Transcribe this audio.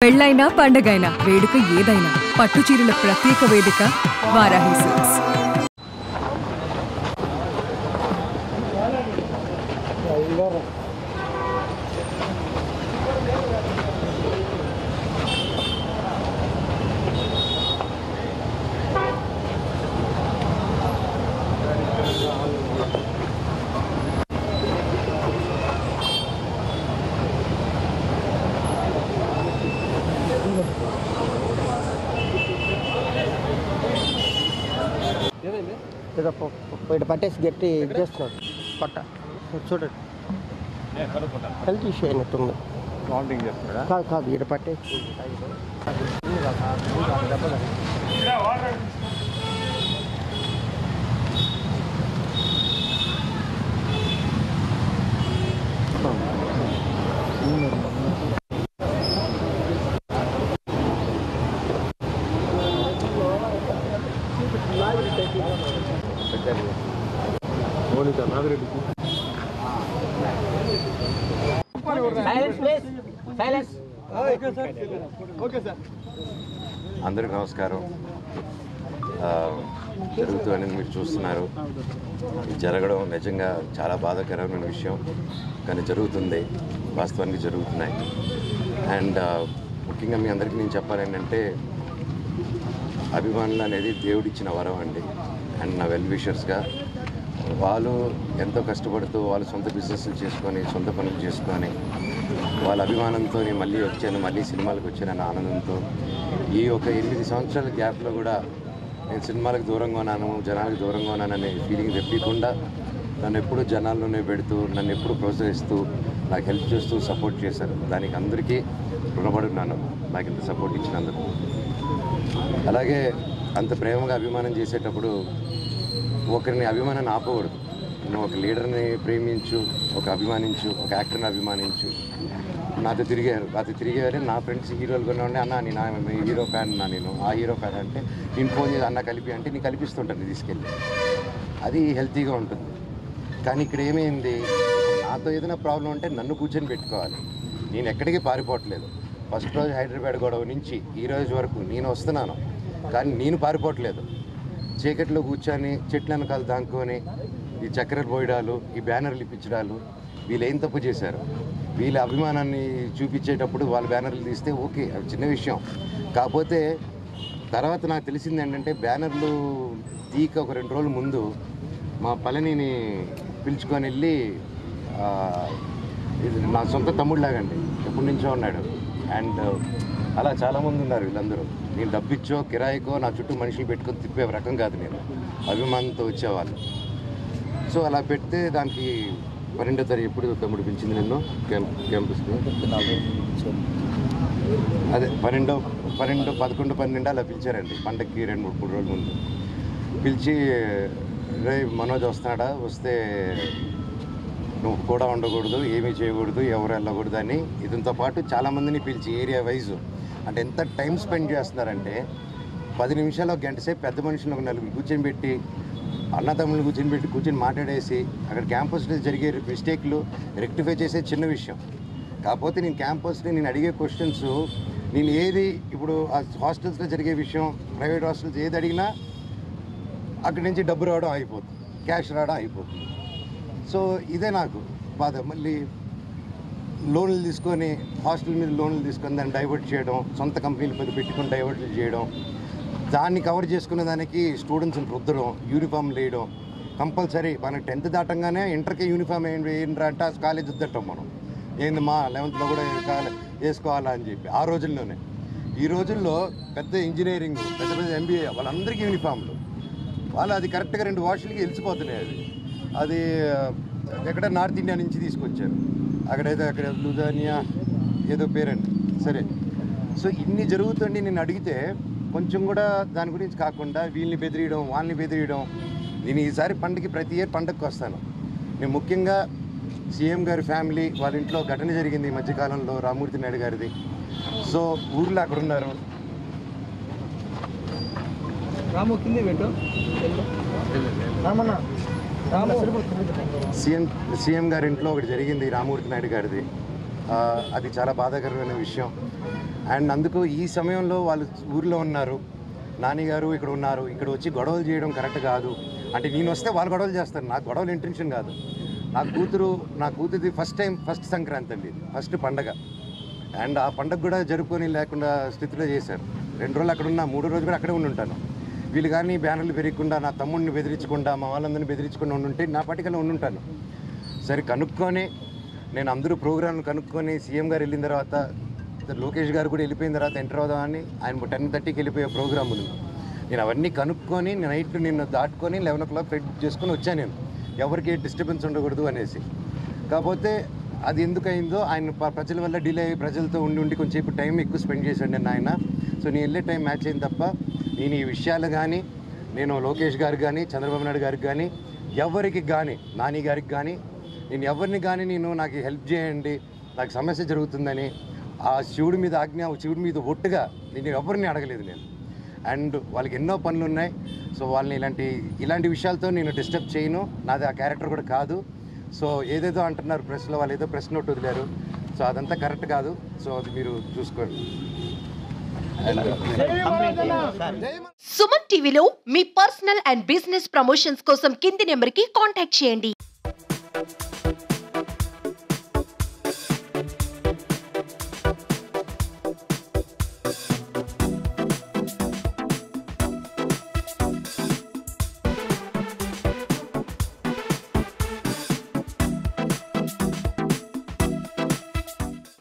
పెళ్ళైనా పండగైనా వేడుక ఏదైనా పట్టు చీరల ప్రత్యేక వేదిక వారాహి సిల్క్స్. ఇటు పట్టేసి గట్టి చేస్తున్నాడు పట్ట చూడండి హెల్త్ ఇష్యూ అయినట్టుంది. కాదు కాదు ఇటు పట్టేసి అందరికీ నమస్కారం. జరుగుతుందని మీరు చూస్తున్నారు. జరగడం నిజంగా చాలా బాధాకరమైన విషయం, కానీ జరుగుతుంది, వాస్తవానికి జరుగుతున్నాయి. అండ్ ముఖ్యంగా మీ అందరికీ నేను చెప్పాలి ఏంటంటే, అభిమానులు అనేది దేవుడిచ్చిన వరం అండి. అండ్ నా వెల్ విషర్స్గా వాళ్ళు ఎంతో కష్టపడుతూ వాళ్ళ సొంత బిజినెస్లు చేసుకొని సొంత పనులు చేసుకొని వాళ్ళ అభిమానంతో నేను మళ్ళీ వచ్చాను, మళ్ళీ సినిమాలకు వచ్చానన్న ఆనందంతో ఈ ఒక 8 సంవత్సరాల గ్యాప్లో కూడా నేను సినిమాలకు దూరంగా ఉన్నాను, జనాలకు దూరంగా ఉన్నాననే ఫీలింగ్ తెప్పకుండా నన్ను ఎప్పుడూ జనాల్లోనే పెడుతూ నన్ను ఎప్పుడూ ప్రోత్సహిస్తూ నాకు హెల్ప్ చేస్తూ సపోర్ట్ చేశారు. దానికి అందరికీ రుణపడి ఉన్నాను, నాకు ఇంత సపోర్ట్ ఇచ్చినందుకు. అలాగే అంత ప్రేమగా అభిమానం చేసేటప్పుడు ఒకరిని అభిమానాన్ని ఆపకూడదు. నువ్వు ఒక లీడర్ని ప్రేమించు, ఒక అభిమానించు, ఒక యాక్టర్ని అభిమానించు. నాతో తిరిగారు నా ఫ్రెండ్స్ హీరోలు కూడా ఉండే, అన్న నేను హీరో ఫ్యాన్, నేను ఆ హీరో ఫ్యాన్ అంటే నేను ఫోన్ చేసి అన్న కలిపి అంటే నేను కల్పిస్తుంటాను తీసుకెళ్ళి. అది హెల్తీగా ఉంటుంది. కానీ ఇక్కడ ఏమైంది, నాతో ఏదైనా ప్రాబ్లం ఉంటే నన్ను కూర్చొని పెట్టుకోవాలి. నేను ఎక్కడికి పారిపోవట్లేదు. ఫస్ట్ రోజు హైదరాబాద్ గొడవ నుంచి ఈ రోజు వరకు నేను వస్తున్నాను, కానీ నేను పారిపోవట్లేదు. చీకట్లో కూర్చొని చెట్ల వెనకాల దాంకొని ఈ చక్కెరలు పోయడాలు, ఈ బ్యానర్లు ఇప్పించడాలు, వీళ్ళు ఏం తప్పు చేశారు? వీళ్ళ అభిమానాన్ని చూపించేటప్పుడు వాళ్ళ బ్యానర్లు తీస్తే ఓకే, అవి చిన్న విషయం. కాకపోతే తర్వాత నాకు తెలిసింది ఏంటంటే, బ్యానర్లు తీక ఒక 2 రోజుల ముందు మా పళనిని పిలుచుకొని వెళ్ళి, ఇది నా సొంత తమ్ముళ్ళలాగండి, ఎప్పటి నుంచో ఉన్నాడు. అండ్ అలా చాలామంది ఉన్నారు. వీళ్ళందరూ నేను డబ్బిచ్చో కిరాయికో నా చుట్టూ మనుషులు పెట్టుకొని తిప్పే రకం కాదు, నేను అభిమానంతో వచ్చేవాళ్ళు. సో అలా పెడితే దానికి 12వ తారీఖు ఎప్పుడు తమ్ముడు పిలిచింది నిన్ను క్యాంపస్కి? అదే 12, 11, 12 అలా పిలిచారండి. పండగకి 2-3 రోజుల ముందు పిలిచి, రే మనోజ్ వస్తున్నాడా, వస్తే నువ్వు కూడా ఉండకూడదు, ఏమీ చేయకూడదు, ఎవరు వెళ్ళకూడదు అని ఇదంతో పాటు చాలామందిని పిలిచి ఏరియా వైజు, అంటే ఎంత టైం స్పెండ్ చేస్తున్నారంటే 10 నిమిషాలు ఒక గంట సేపు పెద్ద మనుషులు ఒక 4 కూర్చొని పెట్టి, అన్నదమ్ములు కూర్చొని మాట్లాడేసి అక్కడ క్యాంపస్లో జరిగే మిస్టేక్లు రెక్టిఫై చేసే చిన్న విషయం. కాకపోతే నేను క్యాంపస్ని నేను అడిగే క్వశ్చన్స్, నేను ఏది ఇప్పుడు ఆ హాస్టల్స్లో జరిగే విషయం, ప్రైవేట్ హాస్టల్స్ ఏది అడిగినా అక్కడి నుంచి డబ్బు రావడం అయిపోతుంది, క్యాష్ రావడం అయిపోతుంది. సో ఇదే నాకు బాధ. మళ్ళీ లోన్లు తీసుకొని హాస్టల్ మీద లోన్లు తీసుకొని దాన్ని డైవర్ట్ చేయడం, సొంత కంపెనీలు పెట్టుకొని డైవర్ట్ చేయడం, దాన్ని కవర్ చేసుకునే దానికి స్టూడెంట్స్ని రుద్దడం, యూనిఫామ్ వేయడం కంపల్సరీ. మనకి 10th దాటంగానే ఇంటర్కి యూనిఫామ్ వేయండి అంటే కాలేజ్ వద్దటం మనం ఏంది మా 11th కూడా వేసుకోవాలా అని చెప్పి ఆ రోజుల్లోనే. ఈ రోజుల్లో పెద్ద ఇంజనీరింగ్, పెద్ద MBA వాళ్ళందరికీ యూనిఫామ్లు. వాళ్ళు అది కరెక్ట్గా 2 వాష్లకి వెలిసిపోతున్నాయి. అది ఎక్కడ నార్త్ ఇండియా నుంచి తీసుకొచ్చారు, అక్కడ లుధానియా ఏదో పేరండి, సరే. సో ఇన్ని జరుగుతుండి నేను అడిగితే కొంచెం కూడా దాని గురించి కాకుండా వీళ్ళని బెదిరియడం, వాళ్ళని బెదిరియడం. నేను ఈసారి ప్రతి ఇయర్ పండగకి వస్తాను. నేను ముఖ్యంగా సీఎం గారి ఫ్యామిలీ వాళ్ళ ఇంట్లో ఘటన జరిగింది ఈ మధ్యకాలంలో, రామ్మూర్తి నాయుడు గారిది. సో ఊర్లో అక్కడ ఉన్నారు. సీఎం గారి ఇంట్లో ఒకటి జరిగింది రామ్మూర్తి నాయుడు గారిది. అది చాలా బాధాకరమైన విషయం. అండ్ అందుకు ఈ సమయంలో వాళ్ళు ఊరిలో ఉన్నారు, నాన్నగారు ఇక్కడ ఉన్నారు, ఇక్కడ వచ్చి గొడవలు చేయడం కరెక్ట్ కాదు. అంటే నేను వస్తే వాళ్ళు గొడవలు చేస్తారు, నాకు గొడవలు ఇంటెన్షన్ కాదు. నా కూతురిది ఫస్ట్ సంక్రాంతి అండి, ఫస్ట్ పండగ. అండ్ ఆ పండగ కూడా జరుపుకొని లేకుండా స్థితిలో చేశారు. 2 రోజులు అక్కడ ఉన్నా, 3వ రోజు కూడా అక్కడే ఉంటాను. వీళ్ళు కానీ బ్యానర్లు పెరగకుండా, నా తమ్ముడిని బెదిరించకుండా, మా వాళ్ళందరినీ బెదిరించకుండా ఉండుంటే నా పాటికల్లో ఉండుంటాను. సరే కనుక్కొని నేను అందరూ ప్రోగ్రాంలు కనుక్కొని సీఎం గారు వెళ్ళిన తర్వాత, లోకేష్ గారు కూడా వెళ్ళిపోయిన తర్వాత ఎంటర్ అవుదామని ఆయన 10:30కి వెళ్ళిపోయే ప్రోగ్రామ్ ఉంది. నేను అవన్నీ కనుక్కొని నైట్ నిన్ను దాటుకొని 11 o'clock ఫ్లైట్ బుక్ చేసుకొని వచ్చాను. నేను ఎవరికి డిస్టర్బెన్స్ ఉండకూడదు అనేసి. కాకపోతే అది ఎందుకు అయిందో, ఆయన ప్రజల వల్ల డిలే అయ్యి ప్రజలతో ఉండి కొంచెంసేపు టైం ఎక్కువ స్పెండ్ చేశాడు నేను ఆయన. సో నేను వెళ్ళే టైం మ్యాచ్ అయింది తప్ప నేను ఈ విషయాలు కానీ, నేను లోకేష్ గారికి కానీ, చంద్రబాబు నాయుడు గారికి కానీ, ఎవరికి కానీ, నాని గారికి కానీ, నేను ఎవరిని కానీ నాకు హెల్ప్ చేయండి, నాకు సమస్య జరుగుతుందని ఆ శివుడి మీద ఆజ్ఞ, శివుడి మీద ఒట్టుగా నేను ఎవరిని అడగలేదు నేను. అండ్ వాళ్ళకి ఎన్నో పనులు ఉన్నాయి. సో వాళ్ళని ఇలాంటి విషయాలతో నేను డిస్టర్బ్ చేయను, నాది ఆ క్యారెక్టర్ కూడా కాదు. సో ఏదేదో అంటున్నారు ప్రెస్లో, వాళ్ళు ఏదో ప్రెస్ నోట్ వదిలేరు. సో అదంతా కరెక్ట్ కాదు. సో అది మీరు చూసుకోండి. సుమన్ టీవీలో మీ పర్సనల్ అండ్ బిజినెస్ ప్రమోషన్స్ కోసం కింది నెంబర్కి కాంటాక్ట్ చేయండి.